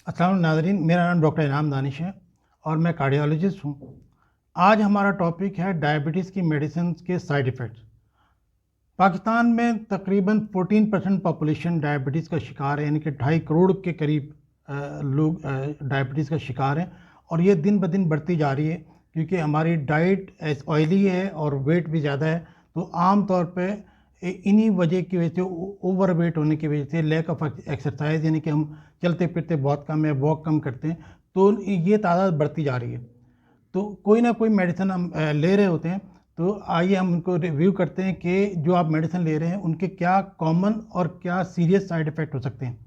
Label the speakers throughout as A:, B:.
A: अस्सलाम नाज़रीन, मेरा नाम डॉक्टर इनाम दानिश है और मैं कार्डियोलॉजिस्ट हूँ। आज हमारा टॉपिक है डायबिटीज़ की मेडिसिन के साइड इफ़ेक्ट्स। पाकिस्तान में तकरीबन 14% पॉपुलेशन डायबिटीज़ का शिकार है, यानी कि 2.5 करोड़ के करीब लोग डायबिटीज़ का शिकार हैं और ये दिन ब दिन बढ़ती जा रही है क्योंकि हमारी डाइट ऑयली है और वेट भी ज़्यादा है। तो आम तौर पे इन्हीं वजह की वजह से, ओवर वेट होने की वजह से, लैक ऑफ एक्सरसाइज, यानी कि हम चलते फिरते बहुत कम है, वॉक कम करते हैं, तो ये तादाद बढ़ती जा रही है। तो कोई ना कोई मेडिसिन हम ले रहे होते हैं। तो आइए हम उनको रिव्यू करते हैं कि जो आप मेडिसिन ले रहे हैं उनके क्या कॉमन और क्या सीरियस साइड इफ़ेक्ट हो सकते हैं।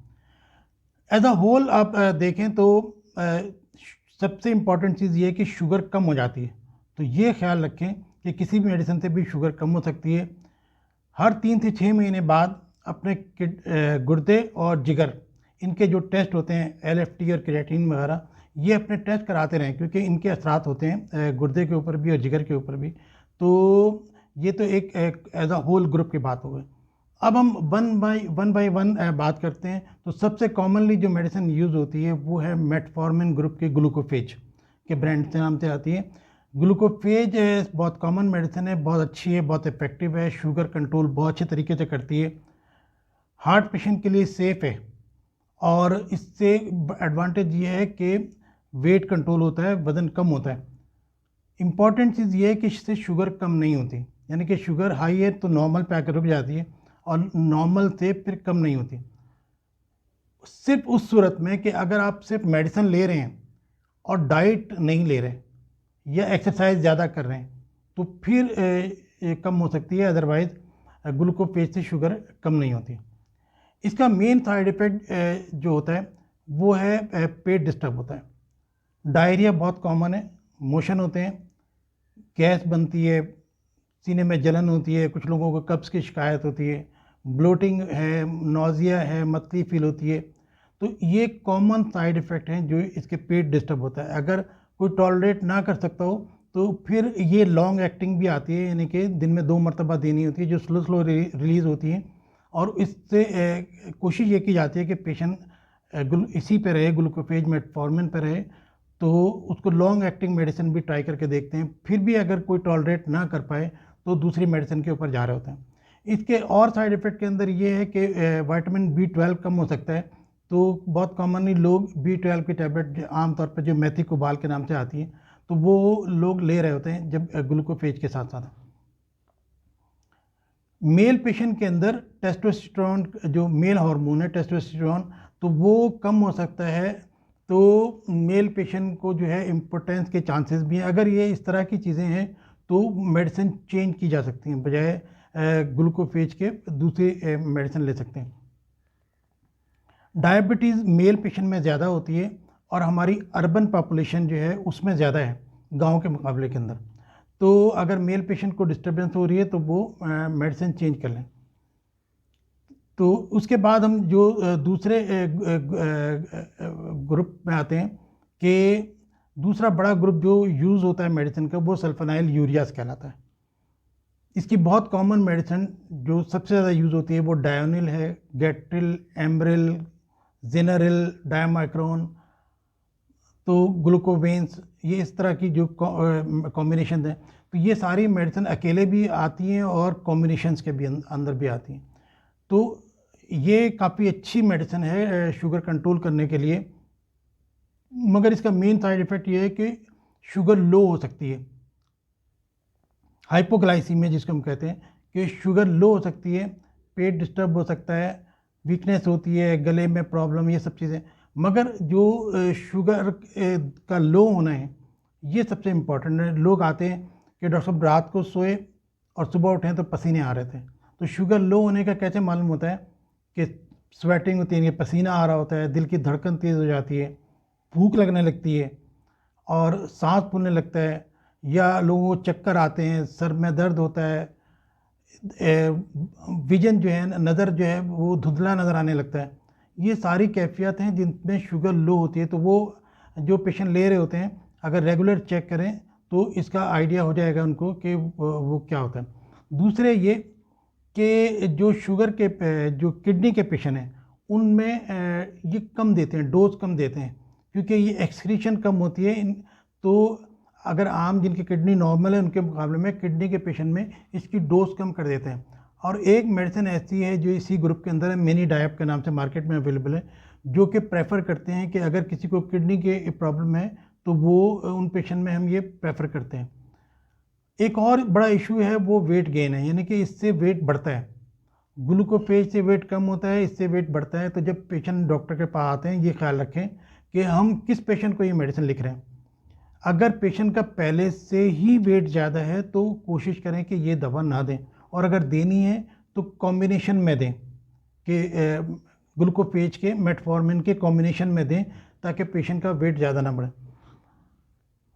A: एज अ होल आप देखें तो सबसे इम्पॉर्टेंट चीज़ ये है कि शुगर कम हो जाती है। तो ये ख्याल रखें कि किसी भी मेडिसिन से भी शुगर कम हो सकती है। हर 3 से 6 महीने बाद अपने गुर्दे और जिगर, इनके जो टेस्ट होते हैं LFT और क्रिएटिनिन वगैरह, ये अपने टेस्ट कराते रहें क्योंकि इनके असरात होते हैं गुर्दे के ऊपर भी और जिगर के ऊपर भी। तो ये तो एक एज अ होल ग्रुप की बात हो गई। अब हम वन बाय वन बात करते हैं। तो सबसे कॉमनली जो मेडिसिन यूज़ होती है वो है मेटफॉर्मिन ग्रुप के ग्लूकोफेज के ब्रांड के नाम से आती है। ग्लूकोफेज बहुत कॉमन मेडिसिन है, बहुत अच्छी है, बहुत इफेक्टिव है, शुगर कंट्रोल बहुत अच्छे तरीके से करती है, हार्ट पेशेंट के लिए सेफ़ है और इससे एडवांटेज ये है कि वेट कंट्रोल होता है, वज़न कम होता है। इम्पॉर्टेंट चीज़ ये है कि इससे शुगर कम नहीं होती, यानी कि शुगर हाई है तो नॉर्मल पे आकर रुक जाती है और नॉर्मल से फिर कम नहीं होती। सिर्फ उस सूरत में कि अगर आप सिर्फ मेडिसिन ले रहे हैं और डाइट नहीं ले रहे या एक्सरसाइज ज़्यादा कर रहे हैं तो फिर कम हो सकती है, अदरवाइज़ ग्लूकोफेज से शुगर कम नहीं होती। इसका मेन साइड इफ़ेक्ट जो होता है वो है पेट डिस्टर्ब होता है, डायरिया बहुत कॉमन है, मोशन होते हैं, गैस बनती है, सीने में जलन होती है, कुछ लोगों को कब्ज़ की शिकायत होती है, ब्लोटिंग है, नौजिया है, मतली फील होती है। तो ये कॉमन साइड इफ़ेक्ट हैं जो इसके पेट डिस्टर्ब होता है। अगर कोई टॉलरेट ना कर सकता हो तो फिर ये लॉन्ग एक्टिंग भी आती है, यानी कि दिन में 2 मरतबा देनी होती है, जो स्लो स्लो रिलीज़ होती है और इससे कोशिश ये की जाती है कि पेशेंट इसी पे रहे, ग्लूकोफेज मेटफॉर्मिन पे रहे। तो उसको लॉन्ग एक्टिंग मेडिसिन भी ट्राई करके देखते हैं, फिर भी अगर कोई टॉलरेट ना कर पाए तो दूसरी मेडिसिन के ऊपर जा रहे होते हैं। इसके और साइड इफ़ेक्ट के अंदर ये है कि विटामिन B12 कम हो सकता है। तो बहुत कॉमनली लोग B12 की टैबलेट आमतौर पर जो मेथिकोबाल के नाम से आती है तो वो लोग ले रहे होते हैं जब ग्लूकोफेज के साथ साथ। मेल पेशेंट के अंदर टेस्टोस्टेरोन, जो मेल हार्मोन है टेस्टोस्टेरोन, तो वो कम हो सकता है। तो मेल पेशेंट को जो है इम्पोर्टेंस के चांसेस भी हैं। अगर ये इस तरह की चीज़ें हैं तो मेडिसिन चेंज की जा सकती हैं, बजाय ग्लूकोफेज के दूसरी मेडिसिन ले सकते हैं। डायबिटीज़ मेल पेशेंट में ज़्यादा होती है और हमारी अर्बन पॉपुलेशन जो है उसमें ज़्यादा है गांव के मुकाबले के अंदर। तो अगर मेल पेशेंट को डिस्टर्बेंस हो रही है तो वो मेडिसिन चेंज कर लें। तो उसके बाद हम जो दूसरे ग्रुप में आते हैं कि दूसरा बड़ा ग्रुप जो यूज़ होता है मेडिसिन का वो सल्फोनाइल यूरियास कहलाता है। इसकी बहुत कॉमन मेडिसिन जो सबसे ज़्यादा यूज़ होती है वो डायोनिल है, गेट्रिल, एम्ब्रिल, जेनरिल, डायमाइक्रोन, तो ग्लूकोवेंस, ये इस तरह की जो कॉम्बिनेशन है। तो ये सारी मेडिसिन अकेले भी आती हैं और कॉम्बिनेशंस के भी अंदर भी आती हैं। तो ये काफ़ी अच्छी मेडिसिन है शुगर कंट्रोल करने के लिए, मगर इसका मेन साइड इफ़ेक्ट ये है कि शुगर लो हो सकती है, हाइपोग्लाइसीमिया जिसको हम कहते हैं, कि शुगर लो हो सकती है, पेट डिस्टर्ब हो सकता है, वीकनेस होती है, गले में प्रॉब्लम, ये सब चीज़ें। मगर जो शुगर का लो होना है ये सबसे इम्पॉर्टेंट है। लोग आते हैं कि डॉक्टर साहब रात को सोए और सुबह उठें तो पसीने आ रहे थे। तो शुगर लो होने का कैसे मालूम होता है कि स्वेटिंग होती है, पसीना आ रहा होता है, दिल की धड़कन तेज़ हो जाती है, भूख लगने लगती है और सांस फूलने लगता है, या लोगों को चक्कर आते हैं, सर में दर्द होता है, विजन जो है, नज़र जो है वो धुंधला नज़र आने लगता है। ये सारी कैफियत हैं जिनमें शुगर लो होती है। तो वो जो पेशेंट ले रहे होते हैं अगर रेगुलर चेक करें तो इसका आइडिया हो जाएगा उनको कि वो क्या होता है। दूसरे ये कि जो शुगर के जो किडनी के पेशेंट हैं उनमें ये कम देते हैं, डोज कम देते हैं, क्योंकि ये एक्सक्रीशन कम होती है। तो अगर आम जिनकी किडनी नॉर्मल है उनके मुकाबले में किडनी के पेशेंट में इसकी डोज कम कर देते हैं। और एक मेडिसिन ऐसी है जो इसी ग्रुप के अंदर है, मिनी डायप के नाम से मार्केट में अवेलेबल है, जो कि प्रेफर करते हैं कि अगर किसी को किडनी के प्रॉब्लम है तो वो उन पेशेंट में हम ये प्रेफर करते हैं। एक और बड़ा इशू है वो वेट गेन है, यानी कि इससे वेट बढ़ता है। ग्लूकोफेज से वेट कम होता है, इससे वेट बढ़ता है। तो जब पेशेंट डॉक्टर के पास आते हैं, ये ख्याल रखें कि हम किस पेशेंट को ये मेडिसिन लिख रहे हैं। अगर पेशेंट का पहले से ही वेट ज़्यादा है तो कोशिश करें कि ये दवा ना दें, और अगर देनी है तो कॉम्बिनेशन में दें, कि ग्लूकोफेज के मेटफॉर्मिन के कॉम्बिनेशन में दें, ताकि पेशेंट का वेट ज़्यादा ना बढ़े।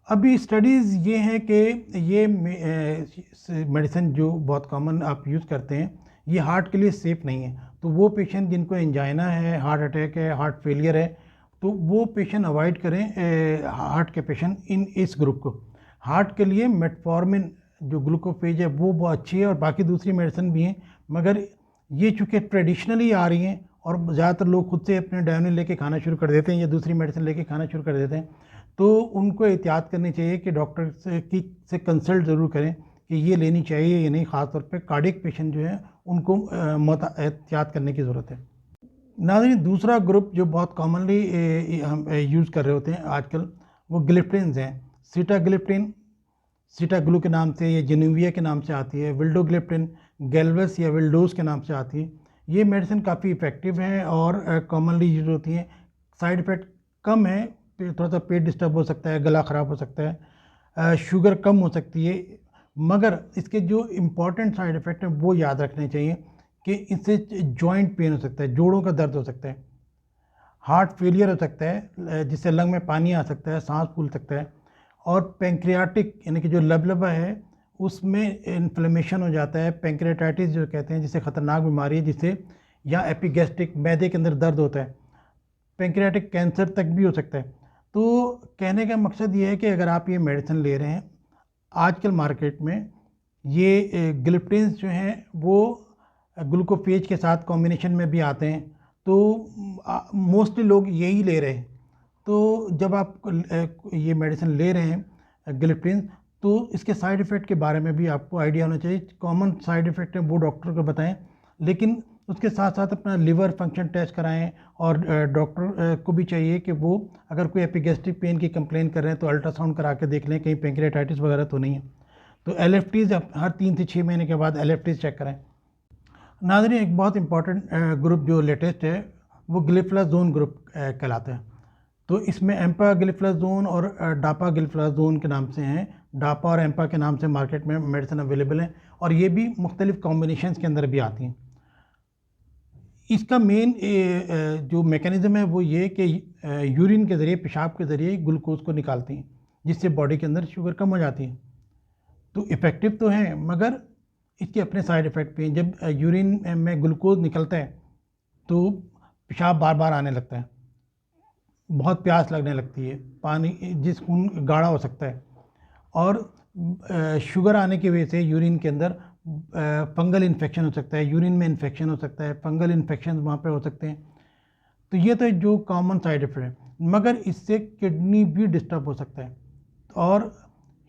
A: अभी स्टडीज़ ये हैं कि ये मेडिसिन जो बहुत कॉमन आप यूज़ करते हैं, ये हार्ट के लिए सेफ़ नहीं है। तो वो पेशेंट जिनको एंजाइना है, हार्ट अटैक है, हार्ट फेलियर है, तो वो पेशेंट अवॉइड करें, हार्ट के पेशेंट इस ग्रुप को। हार्ट के लिए मेटफॉर्मिन जो ग्लूकोफेज है वो बहुत अच्छी है, और बाकी दूसरी मेडिसिन भी हैं, मगर ये चूँकि ट्रेडिशनली आ रही हैं और ज़्यादातर लोग खुद से अपने डायनिल लेके खाना शुरू कर देते हैं या दूसरी मेडिसिन लेके खाना शुरू कर देते हैं, तो उनको एहतियात करनी चाहिए कि डॉक्टर से कंसल्ट ज़रूर करें कि ये लेनी चाहिए या नहीं। ख़ास तौर पे कार्डियक पेशेंट जो है उनको एहतियात करने की ज़रूरत है। नाज़रीन, दूसरा ग्रुप जो बहुत कॉमनली हम यूज़ कर रहे होते हैं आजकल, वो ग्लिप्टिन्स हैं। सीटाग्लिप्टिन सीटाग्लू के नाम से या जेनेविया के नाम से आती है, विल्डोग्लिप्टिन गैल्वस या विल्डोस के नाम से आती है। ये मेडिसिन काफ़ी इफ़ेक्टिव हैं और कॉमनली यूज होती हैं। साइड इफ़ेक्ट कम है, थोड़ा सा पेट डिस्टर्ब हो सकता है, गला ख़राब हो सकता है, शुगर कम हो सकती है, मगर इसके जो इम्पॉर्टेंट साइड इफ़ेक्ट हैं वो याद रखने चाहिए कि इससे जॉइंट पेन हो सकता है, जोड़ों का दर्द हो सकता है, हार्ट फेलियर हो सकता है जिससे लंग में पानी आ सकता है, सांस फूल सकता है, और पैंक्रियाटिक यानी कि जो लबलबा है उसमें इन्फ्लेमेशन हो जाता है, पैंक्रियाटाइटिस जो कहते हैं, जिससे ख़तरनाक बीमारी है, जिससे या एपिगैस्ट्रिक मैदे के अंदर दर्द होता है, पैंक्रियाटिक कैंसर तक भी हो सकता है। तो कहने का मकसद ये है कि अगर आप ये मेडिसिन ले रहे हैं, आजकल मार्केट में ये ग्लिप्टिन्स जो हैं वो ग्लूकोफेज के साथ कॉम्बिनेशन में भी आते हैं, तो मोस्टली लोग यही ले रहे हैं। तो जब आप ये मेडिसिन ले रहे हैं ग्लिप्टिन्स, तो इसके साइड इफ़ेक्ट के बारे में भी आपको आइडिया होना चाहिए। कॉमन साइड इफ़ेक्ट है वो डॉक्टर को बताएं, लेकिन उसके साथ साथ अपना लिवर फंक्शन टेस्ट कराएं, और डॉक्टर को भी चाहिए कि वो अगर कोई एपिगैस्ट्रिक पेन की कंप्लेन कर रहे हैं तो अल्ट्रासाउंड करा के देख लें कहीं पैंक्रियाटाइटिस वगैरह तो नहीं है। तो एलएफटीज हर 3 से 6 महीने के बाद एलएफटीज चेक करें। नाज़रीन, एक बहुत इंपॉर्टेंट ग्रुप जो लेटेस्ट है वो ग्लिफ्लाजोन ग्रुप कहलाता है। तो इसमें एम्पाग्लिफ्लाजोन और डापाग्लिफ्लाजोन के नाम से हैं। डापा और एम्पा के नाम से मार्केट में मेडिसिन अवेलेबल हैं, और ये भी मुख्तलिफ कॉम्बिनेशंस के अंदर भी आती हैं। इसका मेन जो मैकेनिज़्म है वो ये कि यूरिन के ज़रिए, पेशाब के ज़रिए ग्लूकोज को निकालती हैं, जिससे बॉडी के अंदर शुगर कम हो जाती है। तो इफ़ेक्टिव तो हैं, मगर इसके अपने साइड इफ़ेक्ट भी हैं। जब यूरिन में ग्लूकोज निकलता है तो पेशाब बार बार आने लगता है, बहुत प्यास लगने लगती है, पानी जिस खून गाढ़ा हो सकता है, और शुगर आने की वजह से यूरिन के अंदर फंगल इन्फेक्शन हो सकता है, यूरिन में इन्फेक्शन हो सकता है, फंगल इन्फेक्शन वहाँ पे हो सकते हैं। तो ये तो जो कॉमन साइड इफ़ेक्ट है, मगर इससे किडनी भी डिस्टर्ब हो सकता है और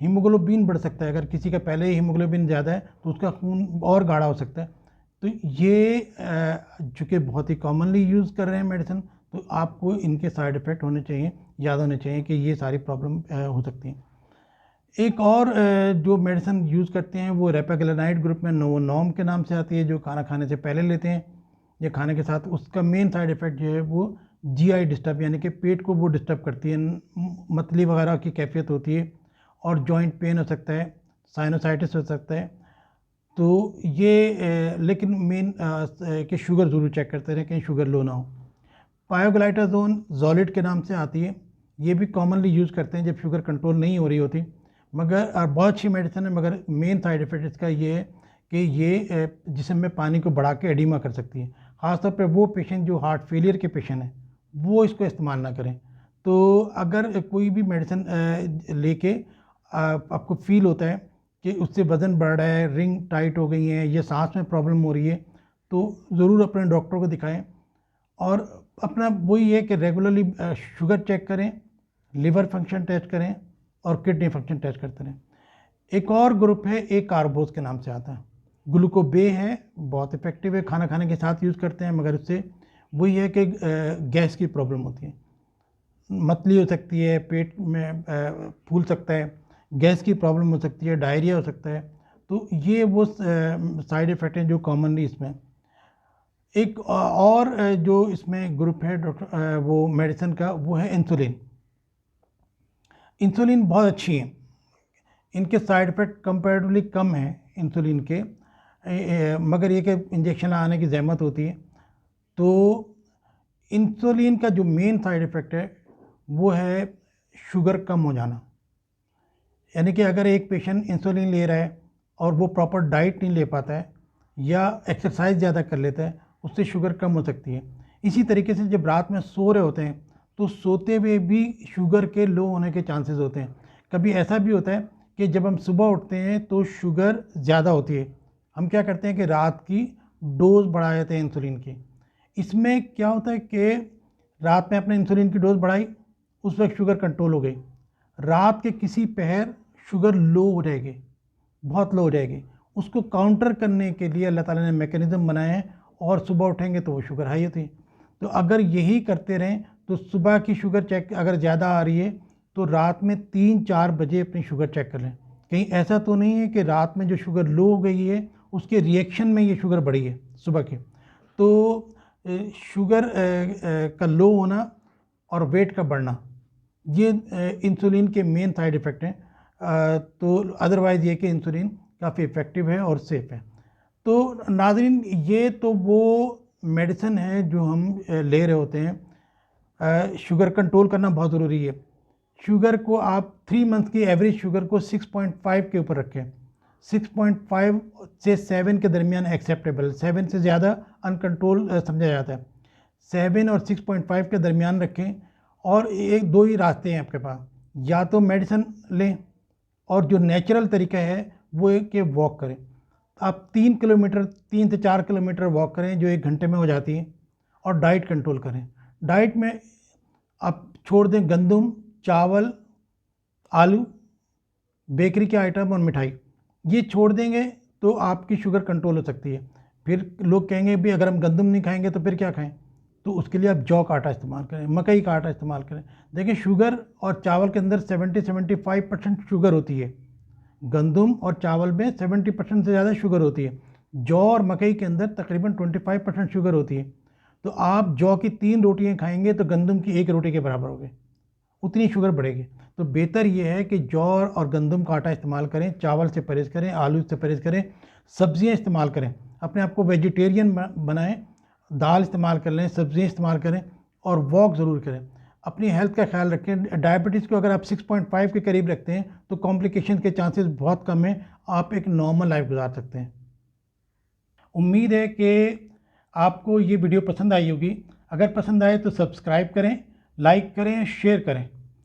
A: हीमोग्लोबिन बढ़ सकता है। अगर किसी का पहले ही हीमोग्लोबिन ज़्यादा है तो उसका खून और गाढ़ा हो सकता है। तो ये चूँकि बहुत ही कॉमनली यूज़ कर रहे हैं मेडिसिन, तो आपको इनके साइड इफ़ेक्ट होने चाहिए, याद होने चाहिए कि ये सारी प्रॉब्लम हो सकती हैं। एक और जो मेडिसिन यूज़ करते हैं वो रेपेग्लिनाइड ग्रुप में नोवोनॉर्म के नाम से आती है, जो खाना खाने से पहले लेते हैं या खाने के साथ। उसका मेन साइड इफ़ेक्ट जो है वो जीआई डिस्टर्ब, यानी कि पेट को वो डिस्टर्ब करती है, मतली वगैरह की कैफियत होती है, और जॉइंट पेन हो सकता है, साइनोसाइटिस हो सकता है। तो ये लेकिन मेन कि शुगर ज़रूर चेक करते रहें कहीं शुगर लो ना हो। पायोग्लाइटाजोन जॉलिड के नाम से आती है, ये भी कॉमनली यूज़ करते हैं जब शुगर कंट्रोल नहीं हो रही होती, मगर बहुत अच्छी मेडिसिन है, मगर मेन साइड इफ़ेक्ट इसका ये है कि ये जिस्म में पानी को बढ़ा के एडिमा कर सकती है। ख़ासतौर पे वो पेशेंट जो हार्ट फेलियर के पेशेंट हैं वो इसको इस्तेमाल ना करें। तो अगर कोई भी मेडिसिन लेके आपको फील होता है कि उससे वज़न बढ़ रहा है, रिंग टाइट हो गई हैं या सांस में प्रॉब्लम हो रही है, तो ज़रूर अपने डॉक्टर को दिखाएं। और अपना वही है कि रेगुलरली शुगर चेक करें, लिवर फंक्शन टेस्ट करें और किडनी फंक्शन टेस्ट करते रहें। एक और ग्रुप है ए कार्बोज के नाम से आता है। ग्लूकोबे है, बहुत इफेक्टिव है, खाना खाने के साथ यूज़ करते हैं, मगर उससे वही है कि गैस की प्रॉब्लम होती है, मतली हो सकती है, पेट में फूल सकता है, गैस की प्रॉब्लम हो सकती है, डायरिया हो सकता है। तो ये वो साइड इफ़ेक्ट हैं जो कॉमनली इसमें। एक और जो इसमें ग्रुप है डॉक्टर वो मेडिसिन का, वो है इंसुलिन। इंसुलिन बहुत अच्छी है, इनके साइड इफ़ेक्ट कंपैरेटिवली कम है इंसुलिन के, मगर ये कि इंजेक्शन लगाने की ज़हमत होती है। तो इंसुलिन का जो मेन साइड इफ़ेक्ट है वो है शुगर कम हो जाना। यानी कि अगर एक पेशेंट इंसुलिन ले रहा है और वो प्रॉपर डाइट नहीं ले पाता है या एक्सरसाइज ज़्यादा कर लेता है, उससे शुगर कम हो सकती है। इसी तरीके से जब रात में सो रहे होते हैं तो सोते हुए भी शुगर के लो होने के चांसेस होते हैं। कभी ऐसा भी होता है कि जब हम सुबह उठते हैं तो शुगर ज़्यादा होती है, हम क्या करते हैं कि रात की डोज बढ़ा देते हैं इंसुलिन की। इसमें क्या होता है कि रात में अपने इंसुलिन की डोज बढ़ाई, उस वक्त शुगर कंट्रोल हो गई, रात के किसी पहर शुगर लो हो जाएगी, बहुत लो हो जाएगी। उसको काउंटर करने के लिए अल्लाह ताला ने मैकेनिज़्म बनाए हैं, और सुबह उठेंगे तो वो शुगर हाई होती है। तो अगर यही करते रहें तो सुबह की शुगर चेक अगर ज़्यादा आ रही है तो रात में 3-4 बजे अपनी शुगर चेक कर लें। कहीं ऐसा तो नहीं है कि रात में जो शुगर लो हो गई है उसके रिएक्शन में ये शुगर बढ़ी है सुबह की। तो शुगर का लो होना और वेट का बढ़ना, ये इंसुलिन के मेन साइड इफ़ेक्ट हैं। तो अदरवाइज़ ये कि इंसुलिन काफ़ी इफ़ेक्टिव है और सेफ़ है। तो नाज़रीन, ये तो वो मेडिसिन है जो हम ले रहे होते हैं। शुगर कंट्रोल करना बहुत ज़रूरी है। शुगर को आप 3 मंथ की एवरेज शुगर को 6.5 के ऊपर रखें। 6.5 से 7 के दरमियान एक्सेप्टेबल, 7 से ज़्यादा अनकंट्रोल समझा जाता है। 7 और 6.5 के दरमियान रखें। और एक दो ही रास्ते हैं आपके पास, या तो मेडिसिन लें और जो नेचुरल तरीका है वो है कि वॉक करें। आप 3 किलोमीटर 3 से 4 किलोमीटर वॉक करें जो 1 घंटे में हो जाती है, और डाइट कंट्रोल करें। डाइट में आप छोड़ दें गंदम, चावल, आलू, बेकरी के आइटम और मिठाई, ये छोड़ देंगे तो आपकी शुगर कंट्रोल हो सकती है। फिर लोग कहेंगे भी अगर हम गंदम नहीं खाएंगे तो फिर क्या खाएं? तो उसके लिए आप जौ का आटा इस्तेमाल करें, मकई का आटा इस्तेमाल करें। देखिए, शुगर और चावल के अंदर 70-75% शुगर होती है। गंदम और चावल में 70% से ज़्यादा शुगर होती है। जौ और मकई के अंदर तकरीबन 25% शुगर होती है। तो आप जौ की 3 रोटियां खाएंगे तो गंदम की 1 रोटी के बराबर होगी, उतनी शुगर बढ़ेगी। तो बेहतर ये है कि जौ और गंदम का आटा इस्तेमाल करें, चावल से परहेज़ करें, आलू से परहेज़ करें, सब्जियां इस्तेमाल करें, अपने आप को वेजिटेरियन बनाएं, दाल इस्तेमाल कर लें, सब्जियां इस्तेमाल करें, और वॉक ज़रूर करें। अपनी हेल्थ का ख्याल रखें। डायबिटीज़ को अगर आप 6.5 के करीब रखते हैं तो कॉम्प्लिकेशन के चांसेस बहुत कम हैं, आप एक नॉर्मल लाइफ गुजार सकते हैं। उम्मीद है कि आपको ये वीडियो पसंद आई होगी। अगर पसंद आए तो सब्सक्राइब करें, लाइक करें, शेयर करें।